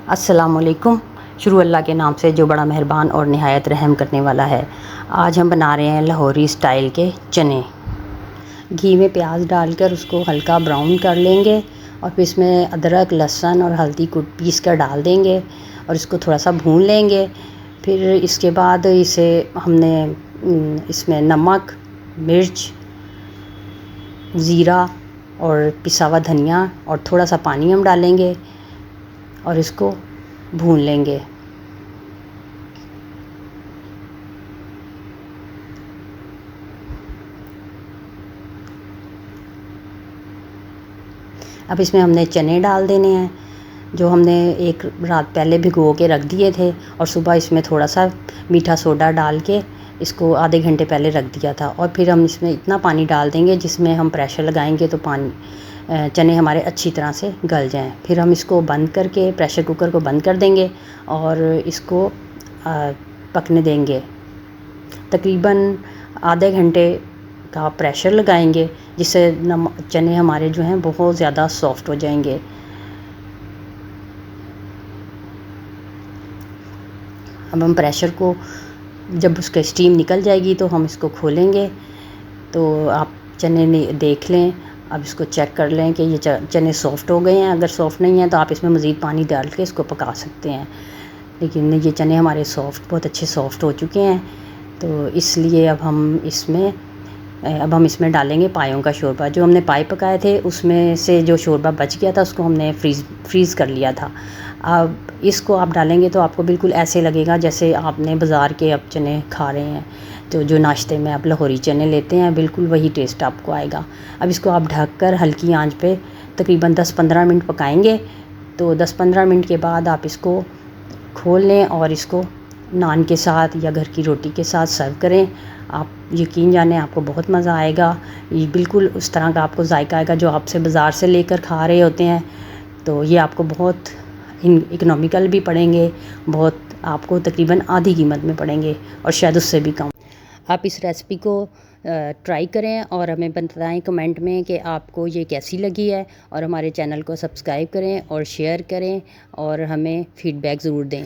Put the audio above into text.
अस्सलामुअलैकुम। शुरू अल्लाह के नाम से जो बड़ा मेहरबान और निहायत रहम करने वाला है। आज हम बना रहे हैं लाहौरी स्टाइल के चने। घी में प्याज डालकर उसको हल्का ब्राउन कर लेंगे और फिर इसमें अदरक, लहसुन और हल्दी को पीस कर डाल देंगे और इसको थोड़ा सा भून लेंगे। फिर इसके बाद इसे हमने इसमें नमक, मिर्च, ज़ीरा और पिसा हुआ धनिया और थोड़ा सा पानी हम डालेंगे और इसको भून लेंगे। अब इसमें हमने चने डाल देने हैं जो हमने एक रात पहले भिगो के रख दिए थे और सुबह इसमें थोड़ा सा मीठा सोडा डाल के इसको आधे घंटे पहले रख दिया था। और फिर हम इसमें इतना पानी डाल देंगे जिसमें हम प्रेशर लगाएंगे तो पानी चने हमारे अच्छी तरह से गल जाएं। फिर हम इसको बंद करके प्रेशर कुकर को बंद कर देंगे और इसको पकने देंगे। तकरीबन आधे घंटे का प्रेशर लगाएंगे जिससे चने हमारे जो हैं बहुत ज़्यादा सॉफ्ट हो जाएंगे। अब हम प्रेशर को जब उसका स्टीम निकल जाएगी तो हम इसको खोलेंगे। तो आप चने देख लें, अब इसको चेक कर लें कि ये चने सॉफ़्ट हो गए हैं। अगर सॉफ़्ट नहीं है तो आप इसमें मज़ीद पानी डाल के इसको पका सकते हैं। लेकिन ये चने हमारे बहुत अच्छे सॉफ़्ट हो चुके हैं। तो इसलिए अब हम इसमें डालेंगे पायों का शोरबा। जो हमने पाए पकाए थे उसमें से जो शोरबा बच गया था उसको हमने फ्रीज़ कर लिया था। अब इसको आप डालेंगे तो आपको बिल्कुल ऐसे लगेगा जैसे आपने बाज़ार के अब चने खा रहे हैं। तो जो नाश्ते में आप लाहौरी चने लेते हैं बिल्कुल वही टेस्ट आपको आएगा। अब इसको आप ढक कर हल्की आंच पे तकरीबन 10-15 मिनट पकाएंगे। तो 10-15 मिनट के बाद आप इसको खोल लें और इसको नान के साथ या घर की रोटी के साथ सर्व करें। आप यकीन जाने आपको बहुत मज़ा आएगा। ये बिल्कुल उस तरह का आपको जायका आएगा जो आपसे बाज़ार से लेकर खा रहे होते हैं। तो ये आपको बहुत इकोनॉमिकल भी पड़ेंगे, बहुत आपको तकरीबन आधी कीमत में पड़ेंगे और शायद उससे भी कम। आप इस रेसिपी को ट्राई करें और हमें बताएं कमेंट में कि आपको ये कैसी लगी है। और हमारे चैनल को सब्सक्राइब करें और शेयर करें और हमें फ़ीडबैक ज़रूर दें।